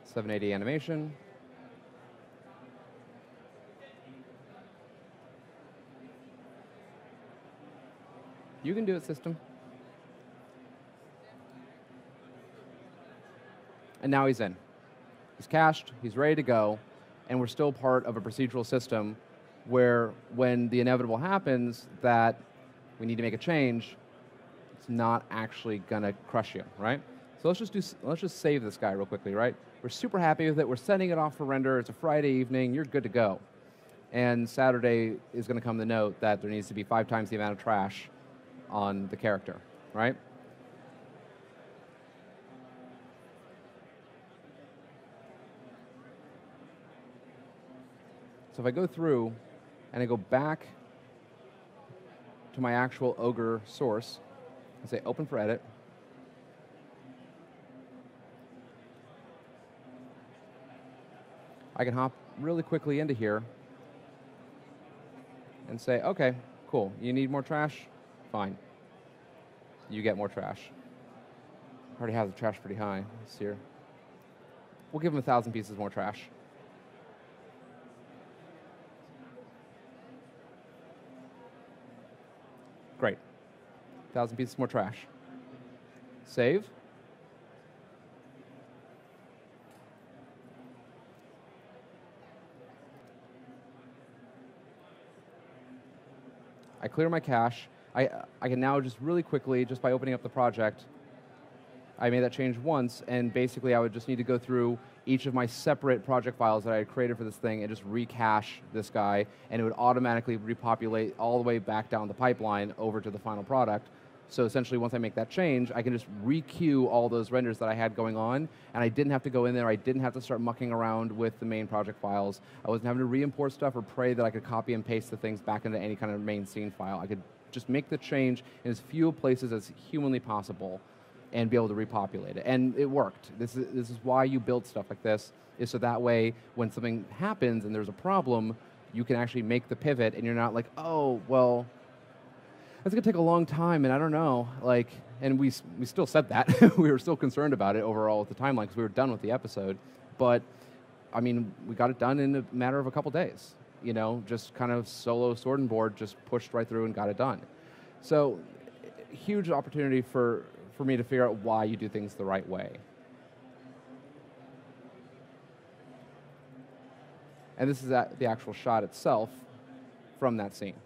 780 animation. You can do it, system. And now he's in. He's cached, he's ready to go, and we're still part of a procedural system where when the inevitable happens that we need to make a change, it's not actually going to crush you, right? So let's just save this guy real quickly, right? We're super happy with it. We're sending it off for render. It's a Friday evening. You're good to go. And Saturday is going to come the note that there needs to be 5 times the amount of trash on the character, right? So if I go through and I go back to my actual Ogre source, I say open for edit. I can hop really quickly into here and say, okay, cool, you need more trash? Fine. You get more trash. Already has the trash pretty high. Let's see here. We'll give him 1,000 pieces more trash. Great. 1,000 pieces more trash. Save. I clear my cache. I can now just really quickly, just by opening up the project, I made that change once, and basically I would just need to go through each of my separate project files that I had created for this thing and just recache this guy, and it would automatically repopulate all the way back down the pipeline over to the final product. So essentially, once I make that change, I can just re-queue all those renders that I had going on, and I didn't have to go in there. I didn't have to start mucking around with the main project files. I wasn't having to re-import stuff or pray that I could copy and paste the things back into any kind of main scene file. I could just make the change in as few places as humanly possible and be able to repopulate it. And it worked. This is why you build stuff like this, is so that way when something happens and there's a problem, you can actually make the pivot and you're not like, oh, well, that's going to take a long time, and I don't know. Like, and we still said that. We were still concerned about it overall with the timeline because we were done with the episode. But, I mean, we got it done in a matter of a couple days. You know, just kind of solo sword and board, just pushed right through and got it done. So, huge opportunity for me to figure out why you do things the right way. And this is the actual shot itself from that scene.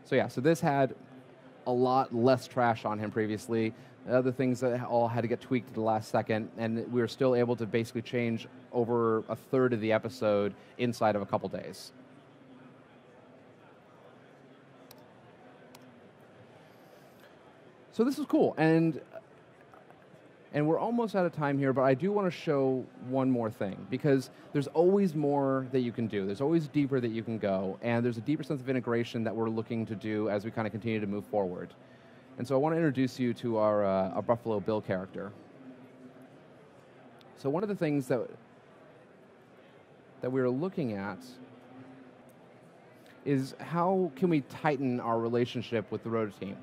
So yeah, so this had a lot less trash on him previously. Other things that all had to get tweaked at the last second, and we were still able to basically change over a third of the episode inside of a couple days. So this was cool, and And we're almost out of time here, but I do want to show one more thing, because there's always more that you can do. There's always deeper that you can go, and there's a deeper sense of integration that we're looking to do as we kind of continue to move forward. And so I want to introduce you to our Buffalo Bill character. So one of the things that we were looking at is how can we tighten our relationship with the roto team?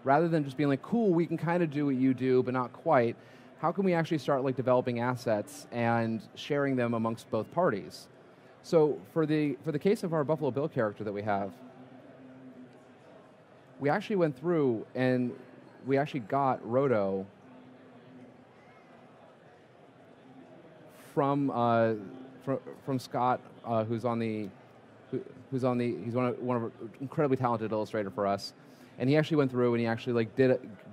Rather than just being like, cool, we can kind of do what you do, but not quite, how can we actually start like developing assets and sharing them amongst both parties? So for the case of our Buffalo Bill character that we have, we actually went through and we actually got roto from Scott, who's one of our incredibly talented illustrator for us. And he actually went through and he actually like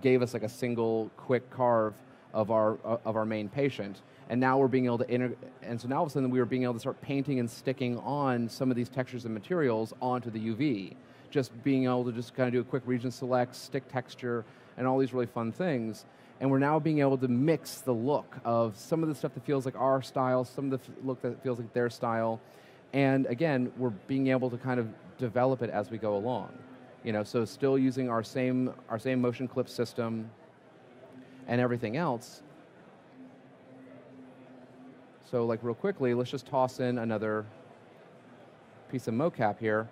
gave us like a single quick carve of our main patient. And now we're being able to and so now all of a sudden we were being able to start painting and sticking on some of these textures and materials onto the UV. Just being able to just kind of do a quick region select, stick texture, and all these really fun things. And we're now being able to mix the look of some of the stuff that feels like our style, some of the look that feels like their style. And again, we're being able to kind of develop it as we go along. You know, so still using our same motion clip system and everything else. So like real quickly, let's just toss in another piece of MoCap here,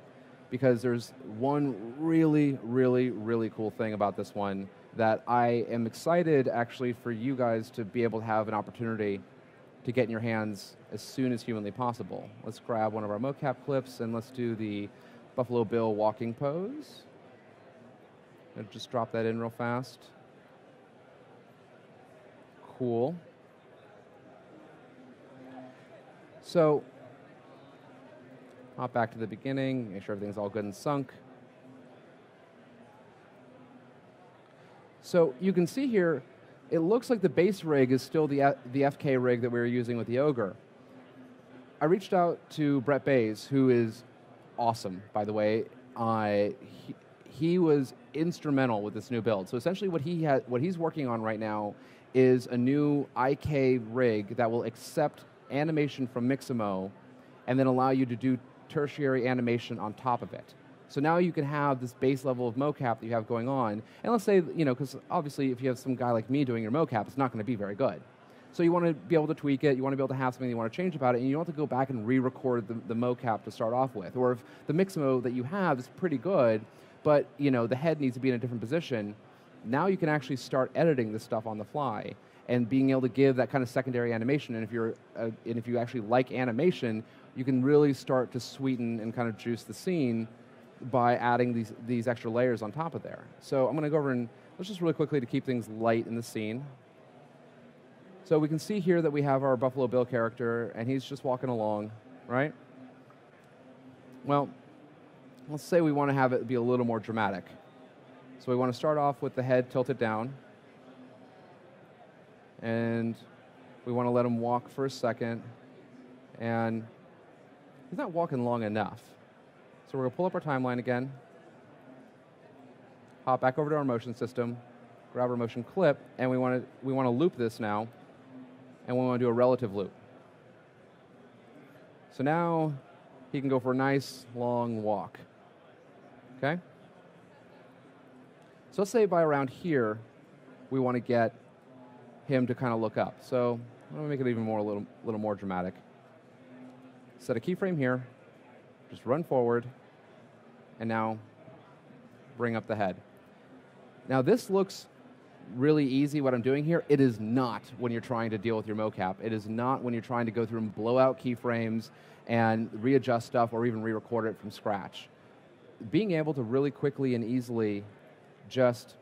because there's one really, really, really cool thing about this one that I am excited actually for you guys to be able to have an opportunity to get in your hands as soon as humanly possible. Let's grab one of our MoCap clips and let's do the Buffalo Bill walking pose. I'll just drop that in real fast. Cool. So, hop back to the beginning, make sure everything's all good and sunk. So you can see here, it looks like the base rig is still the FK rig that we were using with the Ogre. I reached out to Brett Bays, who is awesome, by the way. He was instrumental with this new build. So essentially what he's working on right now is a new IK rig that will accept animation from Mixamo and then allow you to do tertiary animation on top of it. So now you can have this base level of MoCap that you have going on. And let's say, you know, because obviously if you have some guy like me doing your MoCap, it's not going to be very good. So you want to be able to tweak it, you want to be able to have something you want to change about it, and you don't have to go back and re-record the MoCap to start off with. Or if the Mixamo that you have is pretty good, but you know the head needs to be in a different position, now you can actually start editing this stuff on the fly and being able to give that kind of secondary animation. And if you actually like animation, you can really start to sweeten and kind of juice the scene by adding these extra layers on top of there. So I'm going to go over and let's just really quickly to keep things light in the scene. So we can see here that we have our Buffalo Bill character, and he's just walking along, right? Well, let's say we want to have it be a little more dramatic. So we want to start off with the head tilted down, and we want to let him walk for a second, and he's not walking long enough. So we're going to pull up our timeline again, hop back over to our motion system, grab our motion clip, and we want to loop this now, and we want to do a relative loop. So now he can go for a nice long walk. Okay? So let's say by around here, we want to get him to kind of look up. So I'm going to make it even more a little more dramatic. Set a keyframe here, just run forward, and now bring up the head. Now this looks really easy what I'm doing here. It is not when you're trying to deal with your MoCap. It is not when you're trying to go through and blow out keyframes and readjust stuff or even re-record it from scratch. Being able to really quickly and easily just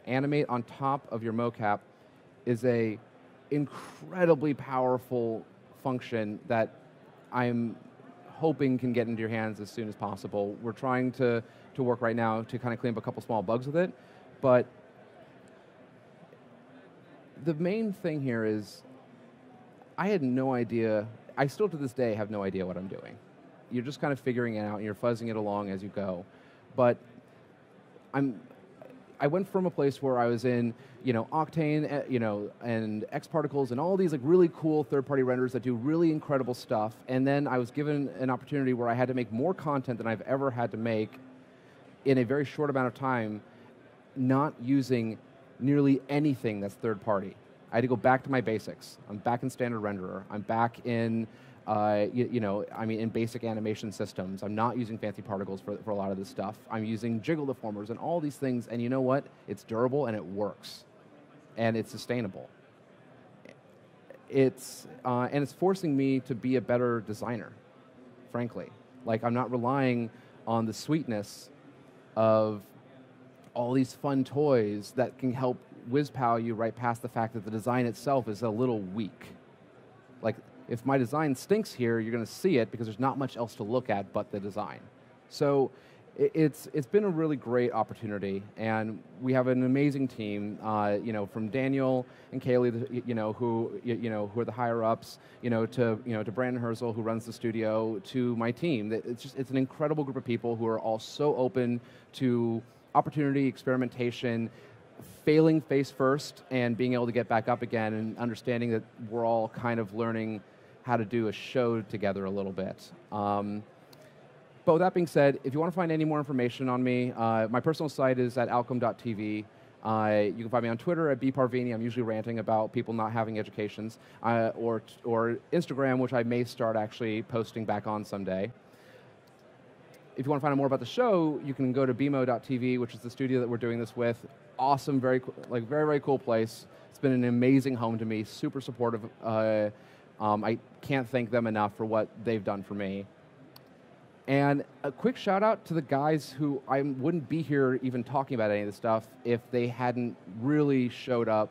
animate on top of your MoCap is a incredibly powerful function that I'm hoping can get into your hands as soon as possible. We're trying to work right now to kind of clean up a couple small bugs with it, but the main thing here is I had no idea, I still to this day have no idea what I'm doing. You're just kind of figuring it out and you're fuzzing it along as you go. But I went from a place where I was in, Octane, and Xparticles and all these like really cool third-party renders that do really incredible stuff, and then I was given an opportunity where I had to make more content than I've ever had to make in a very short amount of time, not using nearly anything that's third-party. I had to go back to my basics. I'm back in standard renderer. I'm back in in basic animation systems. I'm not using fancy particles for a lot of this stuff. I'm using jiggle deformers and all these things, and you know what? It's durable and it works. And it's sustainable. It's forcing me to be a better designer, frankly. Like, I'm not relying on the sweetness of all these fun toys that can help whiz-pow you right past the fact that the design itself is a little weak. Like, if my design stinks here, you're going to see it because there's not much else to look at but the design. So it's been a really great opportunity, and we have an amazing team. From Daniel and Kaylee, who are the higher ups, to Brandon Herzl, who runs the studio, to my team. It's an incredible group of people who are all so open to opportunity, experimentation, failing face first, and being able to get back up again, and understanding that we're all kind of learning how to do a show together a little bit. But with that being said, if you want to find any more information on me, my personal site is at alchem.tv. You can find me on Twitter at bparvini. I'm usually ranting about people not having educations, or Instagram, which I may start actually posting back on someday. If you want to find out more about the show, you can go to bmo.tv, which is the studio that we're doing this with. Awesome, very, very cool place. It's been an amazing home to me, super supportive. I can't thank them enough for what they've done for me. And a quick shout out to the guys who I wouldn't be here even talking about any of this stuff if they hadn't really showed up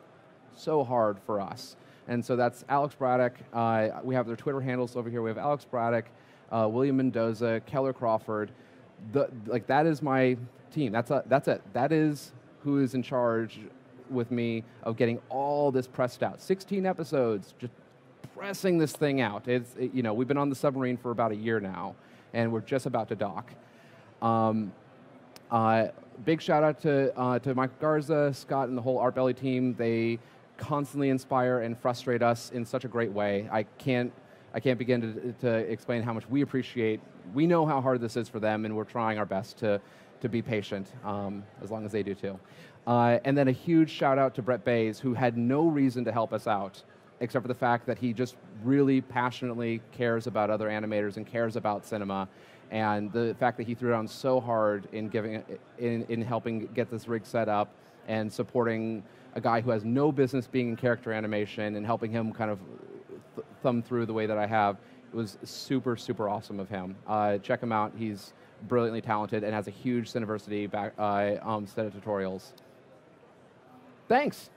so hard for us. And so that's Alex Braddock. We have their Twitter handles over here. We have Alex Braddock, William Mendoza, Keller Crawford. That is my team. That's it. That is who is in charge with me of getting all this pressed out. 16 episodes, just pressing this thing out. We've been on the submarine for about a year now, and we're just about to dock. Big shout out to Mike Garza, Scott, and the whole Art Belly team. They constantly inspire and frustrate us in such a great way. I can't begin to explain how much we appreciate. We know how hard this is for them, and we're trying our best to be patient, as long as they do too. And then a huge shout out to Brett Bays, who had no reason to help us out, except for the fact that he just really passionately cares about other animators and cares about cinema. And the fact that he threw down so hard in helping get this rig set up and supporting a guy who has no business being in character animation and helping him kind of thumb through the way that I have, it was super, super awesome of him. Check him out. He's brilliantly talented and has a huge Cineversity set of tutorials. Thanks.